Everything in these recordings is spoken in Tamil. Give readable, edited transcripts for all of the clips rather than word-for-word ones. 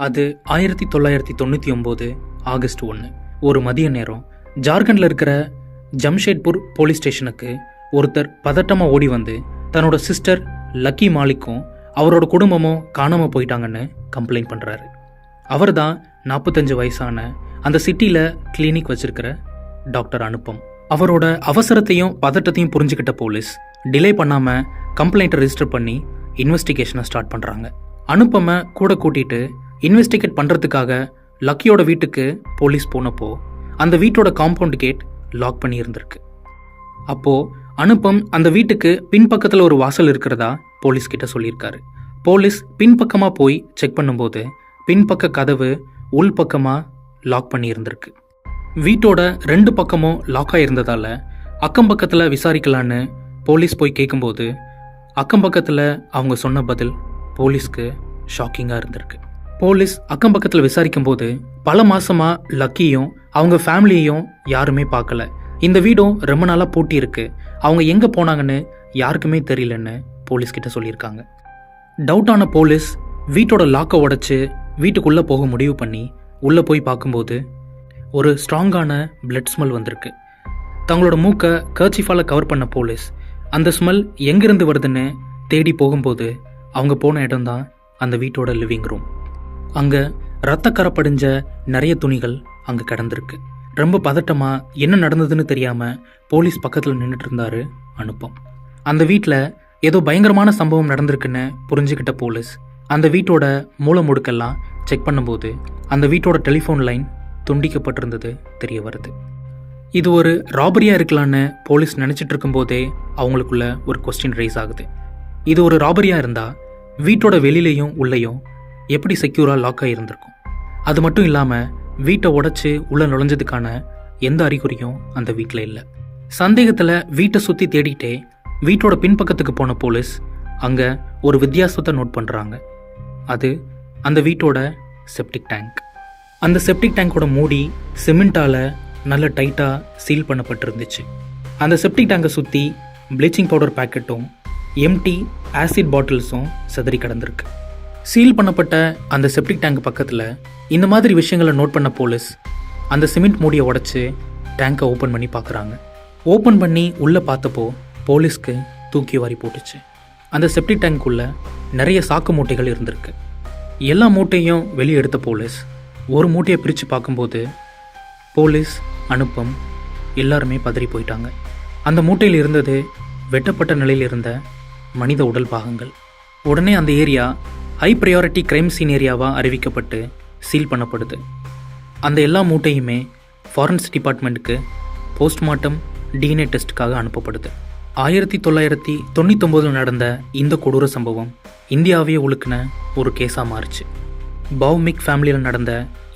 அது 1999 ஆகஸ்ட் 1 ஒரு மதிய நேரம் ஜார்க்கண்டில் இருக்கிற ஜம்ஷேத்பூர் போலீஸ் ஸ்டேஷனுக்கு ஒருத்தர் பதட்டமாக ஓடி வந்து தன்னோட சிஸ்டர் லக்கி மாலிக்கும் அவரோட குடும்பமும் காணாமல் போயிட்டாங்கன்னு கம்ப்ளைண்ட் பண்ணுறாரு. அவர் தான் 45 வயசான அந்த சிட்டியில் கிளினிக் வச்சிருக்கிற டாக்டர் அனுப்பம். அவரோட அவசரத்தையும் பதட்டத்தையும் புரிஞ்சுக்கிட்ட போலீஸ் டிலே பண்ணாமல் கம்ப்ளைண்ட்டை ரெஜிஸ்டர் பண்ணி இன்வெஸ்டிகேஷனை ஸ்டார்ட் பண்ணுறாங்க. அனுப்பமை கூட கூட்டிகிட்டு இன்வெஸ்டிகேட் பண்ணுறதுக்காக லக்கியோட வீட்டுக்கு போலீஸ் போனப்போ அந்த வீட்டோட காம்பவுண்ட் கேட் லாக் பண்ணி இருந்திருக்கு. அப்போது அனுப்பம் அந்த வீட்டுக்கு பின்பக்கத்தில் ஒரு வாசல் இருக்கிறதா போலீஸ் கிட்ட சொல்லியிருக்காரு. போலீஸ் பின்பக்கமாக போய் செக் பண்ணும்போது பின்பக்க கதவு உள்பக்கமாக லாக் பண்ணி இருந்திருக்கு. வீட்டோட 2 பக்கமும் லாக் ஆகிருந்ததால் அக்கம் பக்கத்தில் விசாரிக்கலான்னு போலீஸ் போய் கேட்கும்போது அக்கம் பக்கத்தில் அவங்க சொன்ன பதில் போலீஸ்க்கு ஷாக்கிங்காக இருந்திருக்கு. போலீஸ் அக்கம் பக்கத்தில் விசாரிக்கும்போது பல மாசமாக லக்கியும் அவங்க ஃபேமிலியையும் யாருமே பார்க்கல. இந்த வீடும் ரொம்ப நாளாக பூட்டி இருக்கு. அவங்க எங்கே போனாங்கன்னு யாருக்குமே தெரியலன்னு போலீஸ்கிட்ட சொல்லியிருக்காங்க. டவுட்டான போலீஸ் வீட்டோட லாக்கை உடைச்சு வீட்டுக்குள்ளே போக முடிவு பண்ணி உள்ளே போய் பார்க்கும்போது ஒரு ஸ்ட்ராங்கான பிளட் ஸ்மெல் வந்திருக்கு. தங்களோட மூக்கை கர்ச்சீஃபால் கவர் பண்ண போலீஸ் அந்த ஸ்மெல் எங்கேருந்து வருதுன்னு தேடி போகும்போது அவங்க போன இடம்தான் அந்த வீட்டோட லிவிங் ரூம். அங்கே ரத்தக்கரை படிஞ்ச நிறைய துணிகள் அங்கே கிடந்திருக்கு. ரொம்ப பதட்டமாக என்ன நடந்ததுன்னு தெரியாமல் போலீஸ் பக்கத்தில் நின்றுட்டு இருந்தார் அனுப்பம். அந்த வீட்டில் ஏதோ பயங்கரமான சம்பவம் நடந்திருக்குன்னு புரிஞ்சுக்கிட்ட போலீஸ் அந்த வீட்டோட மூல முடுக்கெல்லாம் செக் பண்ணும்போது அந்த வீட்டோட டெலிஃபோன் லைன் துண்டிக்கப்பட்டிருந்தது தெரிய வருது. இது ஒரு ராபரியாக இருக்கலான்னு போலீஸ் நினச்சிட்டு இருக்கும்போதே அவங்களுக்குள்ள ஒரு கொஸ்டின் ரைஸ் ஆகுது. இது ஒரு ராபரியாக இருந்தால் வீட்டோட வெளியிலையும் உள்ளேயும் எப்படி செக்யூராக லாக் ஆகியிருந்திருக்கும்? அது மட்டும் இல்லாமல் வீட்டை உடைச்சி உள்ளே நுழைஞ்சதுக்கான எந்த அறிகுறியும் அந்த வீட்டில் இல்லை. சந்தேகத்தில் வீட்டை சுற்றி தேடிட்டே வீட்டோட பின்பக்கத்துக்கு போன போலீஸ் அங்கே ஒரு வித்தியாசத்தை நோட் பண்ணுறாங்க. அது அந்த வீட்டோட செப்டிக் டேங்க். அந்த செப்டிக் டேங்கோட மூடி சிமெண்ட்டால் நல்ல டைட்டாக சீல் பண்ணப்பட்டிருந்துச்சு. அந்த செப்டிக் டேங்கை சுற்றி ப்ளீச்சிங் பவுடர் பேக்கெட்டும் எம்டி ஆசிட் பாட்டில்ஸும் சிதறி கிடந்திருக்கு. சீல் பண்ணப்பட்ட அந்த செப்டிக் டேங்க் பக்கத்தில் இந்த மாதிரி விஷயங்களை நோட் பண்ண போலீஸ் அந்த சிமெண்ட் மூடியை உடைச்சி டேங்கை ஓப்பன் பண்ணி பார்க்குறாங்க. ஓப்பன் பண்ணி உள்ளே பார்த்தப்போ போலீஸ்க்கு தூக்கி வாரி போட்டுச்சு. அந்த செப்டிக் டேங்க்குள்ளே நிறைய சாக்கு மூட்டைகள் இருந்திருக்கு. எல்லா மூட்டையும் வெளியே எடுத்த போலீஸ் ஒரு மூட்டையை பிரித்து பார்க்கும்போது போலீஸ் அனுப்பம் எல்லாருமே பதறி போயிட்டாங்க. அந்த மூட்டையில் இருந்தது வெட்டப்பட்ட நிலையில் இருந்த மனித உடல் பாகங்கள். உடனே அந்த area high priority crime scene ஏரியாவாக அறிவிக்கப்பட்டு சீல் பண்ணப்படுது. அந்த எல்லா மூட்டையுமே ஃபாரன்சிக் டிபார்ட்மெண்ட்டுக்கு போஸ்ட்மார்ட்டம் டிஎன்ஏ டெஸ்ட்டுக்காக அனுப்பப்படுது. 1999 நடந்த இந்த கொடூர சம்பவம் இந்தியாவையே உலுக்கின ஒரு கேஸாக மாறுச்சு. பௌமிக் ஃபேமிலியில் நடந்த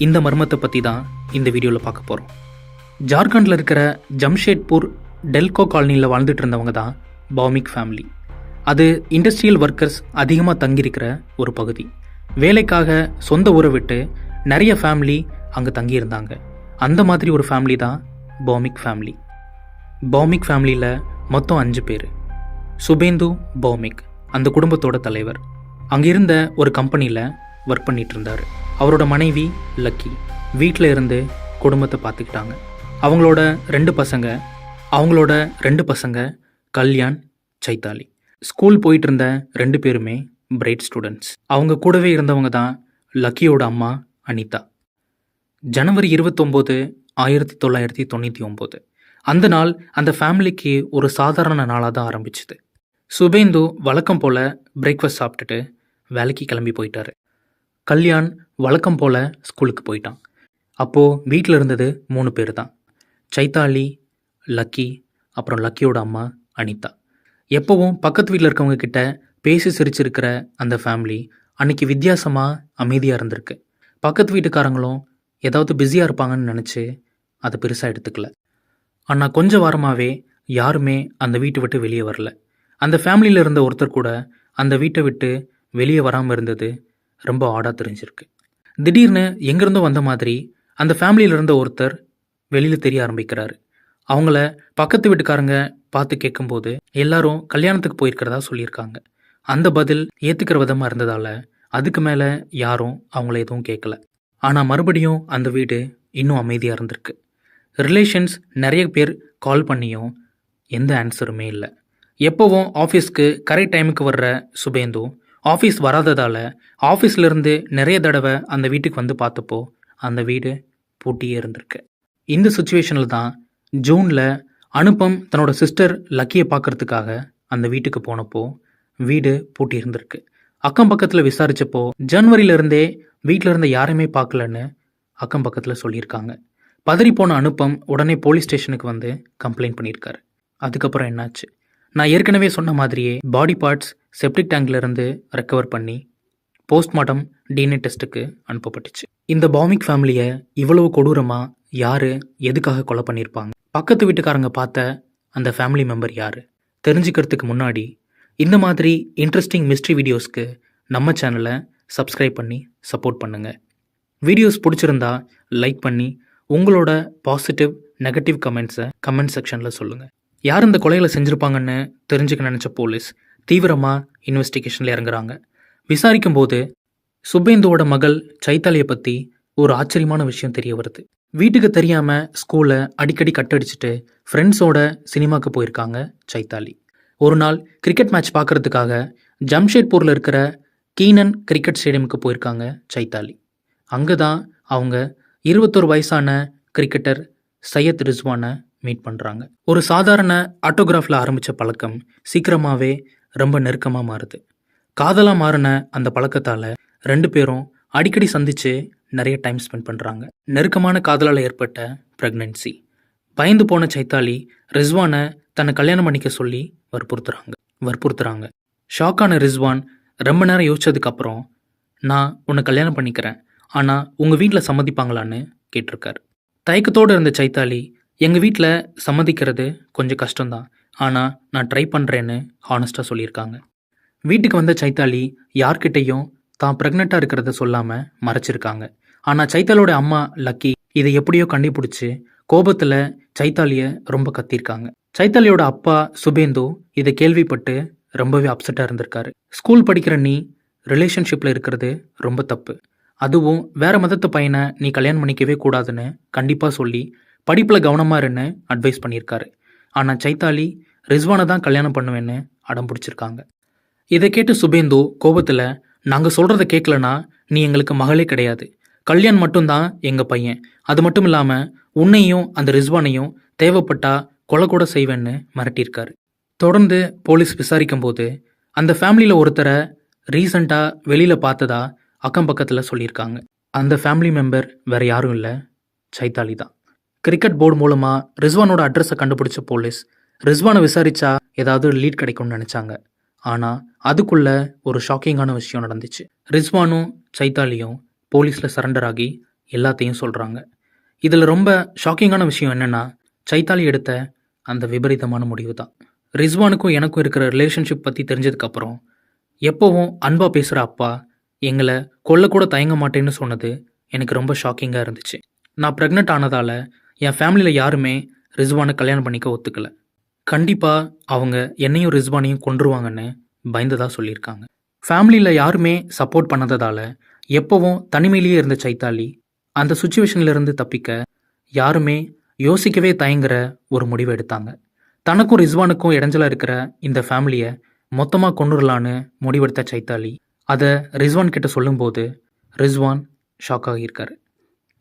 இந்த மர்மத்தை பற்றி தான் இந்த வீடியோவில் பார்க்க போகிறோம். ஜார்க்கண்டில் இருக்கிற ஜம்ஷேத்பூர் டெல்கோ காலனியில் வாழ்ந்துட்டு இருந்தவங்க தான் பௌமிக் ஃபேமிலி. அது இண்டஸ்ட்ரியல் ஒர்க்கர்ஸ் அதிகமாக தங்கியிருக்கிற ஒரு பகுதி. வேலைக்காக சொந்த ஊரை விட்டு நிறைய ஃபேமிலி அங்கே தங்கியிருந்தாங்க. அந்த மாதிரி ஒரு ஃபேமிலி தான் பௌமிக் ஃபேமிலி. பௌமிக் ஃபேமிலியில் மொத்தம் 5 பேர். சுபேந்து பௌமிக் அந்த குடும்பத்தோட தலைவர். அங்கே இருந்த ஒரு கம்பெனியில் ஒர்க் பண்ணிகிட்டு இருந்தார். அவரோட மனைவி லக்கி வீட்டில் இருந்து குடும்பத்தை பார்த்துக்கிட்டாங்க. அவங்களோட 2 பசங்க கல்யாண், சைத்தாலி. ஸ்கூல் போயிட்டு இருந்த 2 பேருமே பிரைட் ஸ்டூடெண்ட்ஸ். அவங்க கூடவே இருந்தவங்க தான் லக்கியோட அம்மா அனிதா. ஜனவரி 29, 1999 அந்த நாள் அந்த ஃபேமிலிக்கு ஒரு சாதாரண நாளாக தான் ஆரம்பிச்சுது. சுபேந்து வழக்கம் போல் பிரேக்ஃபாஸ்ட் சாப்பிட்டுட்டு வேலைக்கு கிளம்பி போயிட்டாரு. கல்யாண் வழக்கம் போல் ஸ்கூலுக்கு போயிட்டான். அப்போது வீட்டில் இருந்தது 3 பேர் தான். சைத்தாலி, லக்கி, அப்புறம் லக்கியோட அம்மா அனிதா. எப்போவும் பக்கத்து வீட்டில் இருக்கவங்க கிட்ட பேசி சிரிச்சிருக்கிற அந்த ஃபேமிலி அன்றைக்கி வித்தியாசமாக அமைதியாக இருந்திருக்கு. பக்கத்து வீட்டுக்காரங்களும் ஏதாவது பிஸியாக இருப்பாங்கன்னு நினச்சி அதை பெருசாக எடுத்துக்கல. ஆனால் கொஞ்சம் வாரமாகவே யாருமே அந்த வீட்டை விட்டு வெளியே வரல. அந்த ஃபேமிலியில் இருந்த ஒருத்தர் கூட அந்த வீட்டை விட்டு வெளியே வராமல் இருந்தது ரொம்ப ஆடாக தெரிஞ்சிருக்கு. திடீர்னு எங்கேருந்தோ வந்த மாதிரி அந்த ஃபேமிலியில் இருந்த ஒருத்தர் வெளியில் தெரிய ஆரம்பிக்கிறாரு. அவங்கள பக்கத்து வீட்டுக்காரங்க பார்த்து கேட்கும்போது எல்லாரும் கல்யாணத்துக்கு போயிருக்கிறதா சொல்லியிருக்காங்க. அந்த பதில் ஏற்றுக்கிற விதமாக இருந்ததால் அதுக்கு மேலே யாரும் அவங்கள எதுவும் கேட்கல. ஆனால் மறுபடியும் அந்த வீடு இன்னும் அமைதியாக இருந்திருக்கு. ரிலேஷன்ஸ் நிறைய பேர் கால் பண்ணியும் எந்த ஆன்சருமே இல்லை. எப்போவும் ஆஃபீஸ்க்கு கரெக்ட் டைமுக்கு வர்ற சுபேந்து ஆஃபீஸ் வராததால் ஆஃபீஸ்லேருந்து நிறைய தடவை அந்த வீட்டுக்கு வந்து பார்த்தப்போ அந்த வீடு பூட்டியே இருந்திருக்கு. இந்த சுச்சுவேஷனில் தான் ஜூனில் அனுபம் தன்னோட சிஸ்டர் லக்கியை பார்க்கறதுக்காக அந்த வீட்டுக்கு போனப்போ வீடு பூட்டி இருந்திருக்கு. அக்கம் பக்கத்தில் விசாரித்தப்போ ஜனவரியிலேருந்தே வீட்டில் இருந்த யாரையுமே பார்க்கலன்னு அக்கம் பக்கத்தில் சொல்லியிருக்காங்க. பதறிப்போன அனுபம் உடனே போலீஸ் ஸ்டேஷனுக்கு வந்து கம்ப்ளைண்ட் பண்ணியிருக்காரு. அதுக்கப்புறம் என்னாச்சு? நான் ஏற்கனவே சொன்ன மாதிரியே பாடி பார்ட்ஸ் செப்டிக் டேங்க்லேருந்து ரெக்கவர் பண்ணி போஸ்ட்மார்ட்டம் டிஎன்ஏ டெஸ்ட்டுக்கு அனுப்பப்பட்டுச்சு. இந்த பாமிக் ஃபேமிலியை இவ்வளவு கொடூரமாக யார் எதுக்காக கொலை பண்ணியிருப்பாங்க? பக்கத்து வீட்டுக்காரங்க பார்த்த அந்த ஃபேமிலி மெம்பர் யார்? தெரிஞ்சுக்கிறதுக்கு முன்னாடி இந்த மாதிரி இன்ட்ரெஸ்டிங் மிஸ்ட்ரி வீடியோஸ்க்கு நம்ம சேனலை சப்ஸ்கிரைப் பண்ணி சப்போர்ட் பண்ணுங்கள். வீடியோஸ் பிடிச்சிருந்தா லைக் பண்ணி உங்களோட பாசிட்டிவ் நெகட்டிவ் கமெண்ட்ஸை கமெண்ட் செக்ஷனில் சொல்லுங்கள். யார் இந்த கொலைகளை செஞ்சுருப்பாங்கன்னு தெரிஞ்சுக்க நினச்ச போலீஸ் தீவிரமாக இன்வெஸ்டிகேஷனில் இறங்குறாங்க. விசாரிக்கும் போது சுபேந்துவோட மகள் சைத்தாலியை பற்றி ஒரு ஆச்சரியமான விஷயம் தெரிய வருது. வீட்டுக்கு தெரியாமல் ஸ்கூலை அடிக்கடி கட்டடிச்சிட்டு ஃப்ரெண்ட்ஸோட சினிமாவுக்கு போயிருக்காங்க சைத்தாலி. ஒரு நாள் கிரிக்கெட் மேட்ச் பார்க்குறதுக்காக ஜம்ஷேட்பூரில் இருக்கிற கீனன் கிரிக்கெட் ஸ்டேடியமுக்கு போயிருக்காங்க சைத்தாலி. அங்கே தான் அவங்க 21 வயசான கிரிக்கெட்டர் சையத் ரிஸ்வானை மீட் பண்ணுறாங்க. ஒரு சாதாரண ஆட்டோகிராஃபில் ஆரம்பித்த பழக்கம் சீக்கிரமாகவே ரொம்ப நெருக்கமாக மாறுது. காதலாக மாறின அந்த பழக்கத்தால் 2 பேரும் அடிக்கடி சந்தித்து நிறைய டைம் ஸ்பெண்ட் பண்ணுறாங்க. நெருக்கமான காதலால் ஏற்பட்ட ப்ரெக்னென்சி. பயந்து போன சைத்தாலி ரிஸ்வானை தன்னை கல்யாணம் பண்ணிக்க சொல்லி வற்புறுத்துறாங்க. ஷாக்கான ரிஸ்வான் ரொம்ப நேரம் யோசிச்சதுக்கப்புறம் நான் உன்னை கல்யாணம் பண்ணிக்கிறேன், ஆனால் உங்கள் வீட்டில் சம்மதிப்பாங்களான்னு கேட்டிருக்காரு. தயக்கத்தோடு இருந்த சைத்தாலி எங்கள் வீட்டில் சம்மதிக்கிறது கொஞ்சம் கஷ்டம்தான், ஆனால் நான் ட்ரை பண்ணுறேன்னு ஹானஸ்ட்டாக சொல்லியிருக்காங்க. வீட்டுக்கு வந்த சைத்தாலி யார்கிட்டையும் தான் ப்ரெக்னெண்ட்டாக இருக்கிறத சொல்லாமல் மறைச்சிருக்காங்க. ஆனால் சைத்தாலியோட அம்மா லக்கி இதை எப்படியோ கண்டுபிடிச்சி கோபத்தில் சைத்தாலியை ரொம்ப கத்திருக்காங்க. சைத்தாலியோட அப்பா சுபேந்து இதை கேள்விப்பட்டு ரொம்பவே அப்செட்டாக இருந்திருக்காரு. ஸ்கூல் படிக்கிற நீ ரிலேஷன்ஷிப்பில் இருக்கிறது ரொம்ப தப்பு, அதுவும் வேற மதத்து பையனை நீ கல்யாணம் பண்ணிக்கவே கூடாதுன்னு கண்டிப்பாக சொல்லி படிப்பில் கவனமாக இருன்னு அட்வைஸ் பண்ணியிருக்காரு. ஆனால் சைத்தாலி ரிஸ்வானை தான் கல்யாணம் பண்ணுவேன்னு அடம் பிடிச்சிருக்காங்க. இதை கேட்டு சுபேந்து கோபத்தில் நாங்கள் சொல்கிறத கேட்கலனா நீ எங்களுக்கு மகளே கிடையாது, கல்யாண் மட்டும்தான் எங்கள் பையன், அது மட்டும் இல்லாமல் உன்னையும் அந்த ரிஸ்வானையும் தேவைப்பட்டா கொலை கூட செய்வேன்னு மிரட்டியிருக்காரு. தொடர்ந்து போலீஸ் விசாரிக்கும் போது அந்த ஃபேமிலியில் ஒருத்தரை ரீசண்டாக வெளியில் பார்த்ததா அக்கம் பக்கத்தில் சொல்லியிருக்காங்க. அந்த ஃபேமிலி மெம்பர் வேறு யாரும் இல்லை, சைத்தாலி தான். கிரிக்கெட் போர்டு மூலமாக ரிஸ்வானோட அட்ரஸை கண்டுபிடிச்ச போலீஸ் ரிஸ்வானை விசாரித்தா ஏதாவது லீட் கிடைக்கும்னு நினச்சாங்க. ஆனால் அதுக்குள்ளே ஒரு ஷாக்கிங்கான விஷயம் நடந்துச்சு. ரிஸ்வானும் சைத்தாலியும் போலீஸில் சரண்டர் ஆகி எல்லாத்தையும் சொல்கிறாங்க. இதில் ரொம்ப ஷாக்கிங்கான விஷயம் என்னென்னா சைத்தாலி எடுத்த அந்த விபரீதமான முடிவு தான். ரிஸ்வானுக்கும் எனக்கும் இருக்கிற ரிலேஷன்ஷிப் பற்றி தெரிஞ்சதுக்கப்புறம் எப்போவும் அன்பாக பேசுகிற அப்பா எங்களை கொல்லக்கூட தயங்க மாட்டேன்னு சொன்னது எனக்கு ரொம்ப ஷாக்கிங்காக இருந்துச்சு. நான் ப்ரெக்னென்ட் ஆனதால் என் ஃபேமிலியில் யாருமே ரிஸ்வானை கல்யாணம் பண்ணிக்க ஒத்துக்கலை. கண்டிப்பாக அவங்க என்னையும் ரிஸ்வானையும் கொன்றுவாங்கன்னு பயந்ததாக சொல்லியிருக்காங்க. ஃபேமிலியில் யாருமே சப்போர்ட் பண்ணதால் எப்போவும் தனிமையிலேயே இருந்த சைத்தாலி அந்த சுச்சுவேஷன்லேருந்து தப்பிக்க யாருமே யோசிக்கவே தயங்குற ஒரு முடிவை எடுத்தாங்க. தனக்கும் ரிஸ்வானுக்கும் இடைஞ்சலாக இருக்கிற இந்த ஃபேமிலியை மொத்தமாக கொண்டுடலான்னு முடிவெடுத்த சைத்தாலி அதை ரிஸ்வான் கிட்ட சொல்லும்போது ரிஸ்வான் ஷாக் ஆகியிருக்காரு.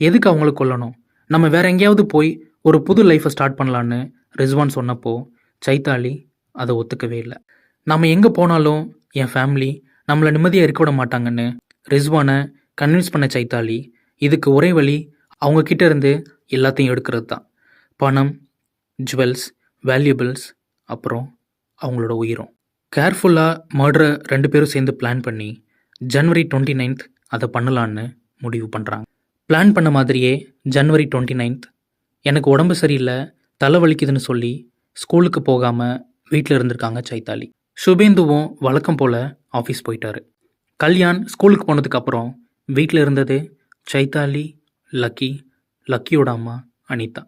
எதுக்கு அவங்கள கொல்லணும், நம்ம வேற எங்கேயாவது போய் ஒரு புது லைஃப்பை ஸ்டார்ட் பண்ணலான்னு ரிஸ்வான் சொன்னப்போ சைத்தாலி அதை ஒத்துக்கவே இல்லை. நம்ம எங்கே போனாலும் என் ஃபேமிலி நம்மளை நிம்மதியாக இருக்க விட மாட்டாங்கன்னு ரிஸ்வானை கன்வின்ஸ் பண்ண சைத்தாலி இதுக்கு ஒரே வழி அவங்கக்கிட்ட இருந்து எல்லாத்தையும் எடுக்கிறது தான். பணம், ஜுவல்ஸ், வேல்யூபிள்ஸ், அப்புறம் அவங்களோட உயிரும். கேர்ஃபுல்லாக மர்டரை 2 பேரும் சேர்ந்து பிளான் பண்ணி ஜனவரி 29 அதை பண்ணலான்னு முடிவு பண்ணுறாங்க. பிளான் பண்ண மாதிரியே ஜனவரி 29 எனக்கு உடம்பு சரியில்லை, தலை வலிக்குதுன்னு சொல்லி ஸ்கூலுக்கு போகாமல் வீட்டில் இருந்திருக்காங்க சைத்தாலி. சுபேந்துவும் வழக்கம் போல் ஆஃபீஸ் போயிட்டாரு. கல்யாண் ஸ்கூலுக்கு போனதுக்கப்புறம் வீட்டில் இருந்தது சைத்தாலி, லக்கியோட அம்மா அனிதா.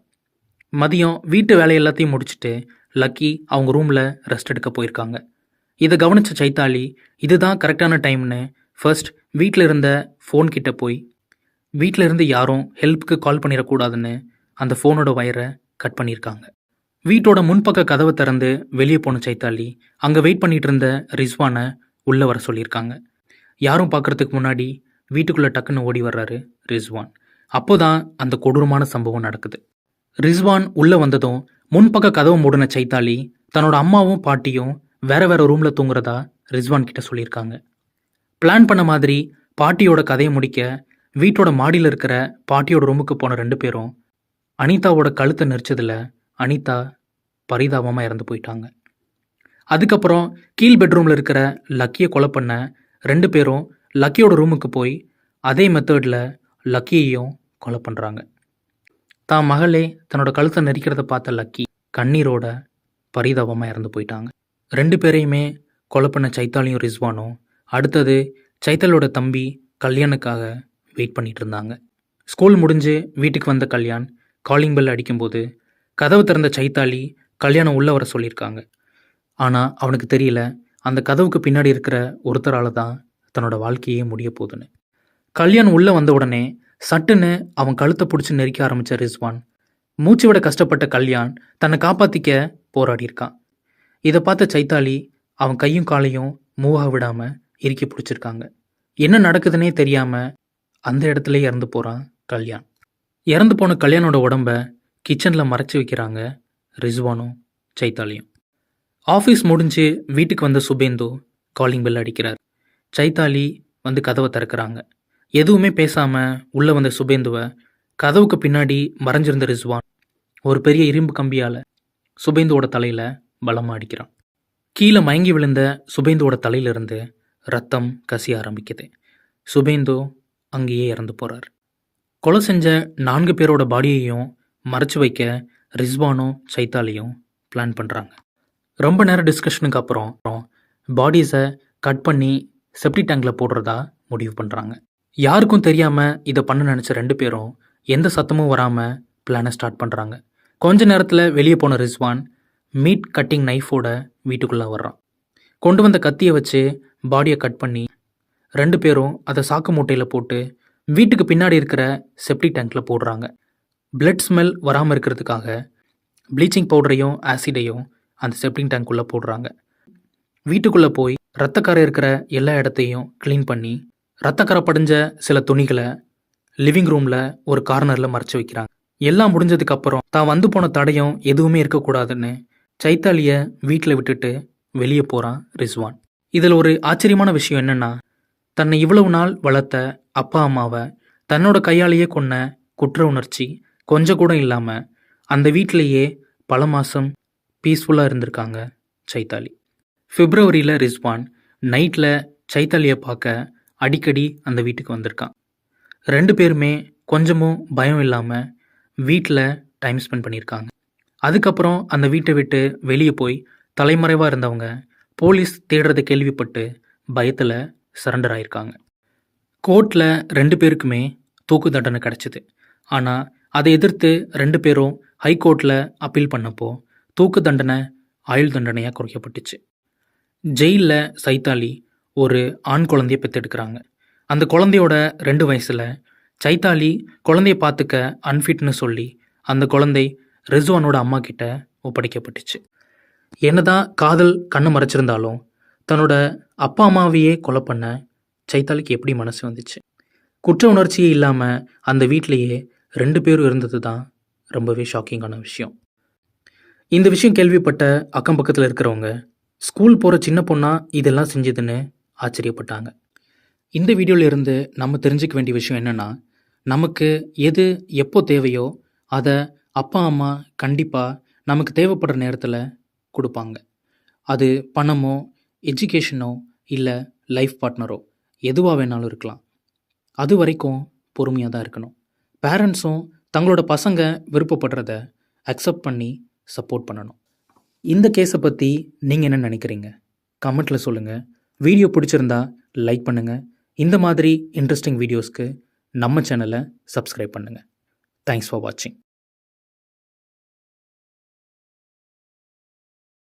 மதியம் வீட்டு வேலை எல்லாத்தையும் முடிச்சுட்டு லக்கி அவங்க ரூமில் ரெஸ்ட் எடுக்க போயிருக்காங்க. இதை கவனித்த சைத்தாலி இதுதான் கரெக்டான டைம்னு ஃபர்ஸ்ட் வீட்டில் இருந்த ஃபோன் கிட்ட போய் வீட்டில் இருந்து யாரும் ஹெல்ப்புக்கு கால் பண்ணிடக்கூடாதுன்னு அந்த ஃபோனோட வயரை கட் பண்ணியிருக்காங்க. வீட்டோட முன்பக்க கதவை திறந்து வெளியே போன சைத்தாலி அங்கே வெயிட் பண்ணிட்டு இருந்த ரிஸ்வானை உள்ளே வர சொல்லியிருக்காங்க. யாரும் பார்க்குறதுக்கு முன்னாடி வீட்டுக்குள்ளே டக்குன்னு ஓடி வர்றாரு ரிஸ்வான். அப்போதான் அந்த கொடூரமான சம்பவம் நடக்குது. ரிஸ்வான் உள்ளே வந்ததும் முன்பக்க கதவை மூடின சைத்தாலி தன்னோட அம்மாவும் பாட்டியும் வேற வேற ரூமில் தூங்குறதா ரிஸ்வான் கிட்ட சொல்லியிருக்காங்க. பிளான் பண்ண மாதிரி பாட்டியோட கதையை முடிக்க வீட்டோட மாடியில் இருக்கிற பாட்டியோட ரூமுக்கு போன 2 பேரும் அனிதாவோட கழுத்தை நெரிச்சதில் அனிதா பரிதாபமாக இறந்து போயிட்டாங்க. அதுக்கப்புறம் கீழ் பெட்ரூமில் இருக்கிற லக்கியை கொலை பண்ண 2 பேரும் லக்கியோட ரூமுக்கு போய் அதே மெத்தடில் லக்கியையும் கொலை பண்ணுறாங்க. தான் மகளே தன்னோட கழுத்தை நெரிக்கிறத பார்த்த லக்கி கண்ணீரோட பரிதாபமாக இறந்து போயிட்டாங்க. 2 பேரையுமே கொலை பண்ண சைத்தாலியும் ரிஸ்வானும் அடுத்தது சைத்தாலோட தம்பி கல்யாணுக்காக வெயிட் பண்ணிட்டு இருந்தாங்க. ஸ்கூல் முடிஞ்சு வீட்டுக்கு வந்த கல்யாண் காலிங் பெல் அடிக்கும்போது கதவு திறந்த சைத்தாலி கல்யாணம் உள்ளே வர சொல்லியிருக்காங்க. ஆனால் அவனுக்கு தெரியல அந்த கதவுக்கு பின்னாடி இருக்கிற ஒருத்தரால் தான் தன்னோட வாழ்க்கையே முடிய போகுதுன்னு. கல்யாண் உள்ளே வந்த உடனே சட்டுன்னு அவன் கழுத்தை பிடிச்சி நெரிக்க ஆரம்பித்த ரிஸ்வான் மூச்சு விட கஷ்டப்பட்ட கல்யாண் தன்னை காப்பாற்றிக்க போராடியிருக்கான். இதை பார்த்த சைத்தாலி அவன் கையும் காலையும் மூவாக விடாமல் இறுக்கி பிடிச்சிருக்காங்க. என்ன நடக்குதுன்னே தெரியாமல் அந்த இடத்துல இறந்து போகிறான் கல்யாண். இறந்து போன கல்யாணோட உடம்ப கிச்சனில் மறைச்சி வைக்கிறாங்க ரிஸ்வானும் சைத்தாலியும். ஆஃபீஸ் முடிஞ்சு வீட்டுக்கு வந்த சுபேந்து காலிங் பெல் அடிக்கிறார். சைத்தாலி வந்து கதவை திறக்கிறாங்க. எதுவுமே பேசாமல் உள்ளே வந்த சுபேந்துவை கதவுக்கு பின்னாடி மறைஞ்சிருந்த ரிஸ்வான் ஒரு பெரிய இரும்பு கம்பியால் சுபேந்துவோட தலையில் பலமாக அடிக்கிறான். கீழே மயங்கி விழுந்த சுபேந்துவோட தலையிலிருந்து ரத்தம் கசிய ஆரம்பிக்குது. சுபேந்து அங்கேயே இறந்து போகிறார். கொலை செஞ்ச 4 பேரோட பாடியையும் மறைச்சு வைக்க ரிஸ்வானும் சைத்தாலியும் பிளான் பண்ணுறாங்க. ரொம்ப நேரம் டிஸ்கஷனுக்கு அப்புறம் பாடிஸை கட் பண்ணி செப்டி டேங்கில் போடுறதா முடிவு பண்ணுறாங்க. யாருக்கும் தெரியாமல் இதை பண்ண நினச்ச 2 பேரும் எந்த சத்தமும் வராமல் பிளானை ஸ்டார்ட் பண்ணுறாங்க. கொஞ்ச நேரத்தில் வெளியே போன ரிஸ்வான் மீட் கட்டிங் நைஃபோட வீட்டுக்குள்ளே வர்றான். கொண்டு வந்த கத்தியை வச்சு பாடியை கட் பண்ணி 2 பேரும் அதை சாக்கு மூட்டையில் போட்டு வீட்டுக்கு பின்னாடி இருக்கிற செப்டி டேங்கில் போடுறாங்க. பிளட் ஸ்மெல் வராமல் இருக்கிறதுக்காக ப்ளீச்சிங் பவுடரையும் ஆசிடையும் அந்த செப்டிங் டேங்க்குள்ளே போடுறாங்க. வீட்டுக்குள்ளே போய் ரத்தக்கரை இருக்கிற எல்லா இடத்தையும் க்ளீன் பண்ணி ரத்தக்கரை படிஞ்ச சில துணிகளை லிவிங் ரூமில் ஒரு கார்னரில் மறைச்சி வைக்கிறாங்க. எல்லாம் முடிஞ்சதுக்கப்புறம் தான் வந்து போன தடயம் எதுவுமே இருக்கக்கூடாதுன்னு சைத்தாலியை வீட்டில் விட்டுட்டு வெளியே போகிறான் ரிஸ்வான். இதில் ஒரு ஆச்சரியமான விஷயம் என்னென்னா, தன்னை இவ்வளவு நாள் வளர்த்த அப்பா அம்மாவை தன்னோட கையாலேயே கொன்ன குற்ற உணர்ச்சி கொஞ்சம் கூட இல்லாமல் அந்த வீட்டிலேயே பல மாதம் பீஸ்ஃபுல்லாக இருந்திருக்காங்க சைத்தாலி. பிப்ரவரியில் ரிஸ்வான் நைட்டில் சைத்தாலியை பார்க்க அடிக்கடி அந்த வீட்டுக்கு வந்திருக்கான். 2 பேருமே கொஞ்சமும் பயம் இல்லாமல் வீட்டில் டைம் ஸ்பெண்ட் பண்ணியிருக்காங்க. அதுக்கப்புறம் அந்த வீட்டை விட்டு வெளியே போய் தலைமறைவாக இருந்தவங்க போலீஸ் தேடுறதை கேள்விப்பட்டு பயத்தில் சரண்டர் ஆயிருக்காங்க. கோர்ட்டில் 2 பேருக்குமே தூக்கு தண்டனை கிடச்சிது. ஆனால் அதை எதிர்த்து 2 பேரும் ஹைகோர்ட்டில் அப்பீல் பண்ணப்போ தூக்கு தண்டனை ஆயுள் தண்டனையாக குறைக்கப்பட்டுச்சு. ஜெயிலில் சைத்தாலி ஒரு ஆண் குழந்தைய பெற்றெடுக்கிறாங்க. அந்த குழந்தையோட 2 வயசில் சைத்தாலி குழந்தைய பார்த்துக்க அன்ஃபிட்னு சொல்லி அந்த குழந்தை ரிஸ்வானோட அம்மா கிட்ட ஒப்படைக்கப்பட்டுச்சு. என்னதான் காதல் கண்ணை மறைச்சிருந்தாலும் தன்னோட அப்பா அம்மாவையே கொலை பண்ண சைத்தாலிக்கு எப்படி மனசு வந்துச்சு? குற்ற உணர்ச்சியே இல்லாமல் அந்த வீட்டிலையே 2 பேரும் இருந்தது தான் ரொம்பவே ஷாக்கிங்கான விஷயம். இந்த விஷயம் கேள்விப்பட்ட அக்கம் பக்கத்தில் இருக்கிறவங்க ஸ்கூல் போகிற சின்ன பொண்ணா இதெல்லாம் செஞ்சதுன்னு ஆச்சரியப்பட்டாங்க. இந்த வீடியோவில் இருந்து நம்ம தெரிஞ்சுக்க வேண்டிய விஷயம் என்னென்னா, நமக்கு எது எப்போ தேவையோ அதை அப்பா அம்மா கண்டிப்பாக நமக்கு தேவைப்படுற நேரத்தில் கொடுப்பாங்க. அது பணமோ எஜுகேஷனோ இல்லை லைஃப் பார்ட்னரோ எதுவாக வேணாலும் இருக்கலாம். அது வரைக்கும் பொறுமையாக தான் இருக்கணும். பேரண்ட்ஸும் தங்களோட பசங்க விருப்பப்படுறத அக்செப்ட் பண்ணி சப்போர்ட் பண்ணணும். இந்த கேஸை பற்றி நீங்கள் என்ன நினைக்கிறீங்க? கமெண்ட்டில் சொல்லுங்கள். வீடியோ பிடிச்சிருந்தா லைக் பண்ணுங்கள். இந்த மாதிரி இன்ட்ரெஸ்டிங் வீடியோஸ்க்கு நம்ம சேனலை சப்ஸ்கிரைப் பண்ணுங்கள். தேங்க்ஸ் ஃபார் வாட்சிங்.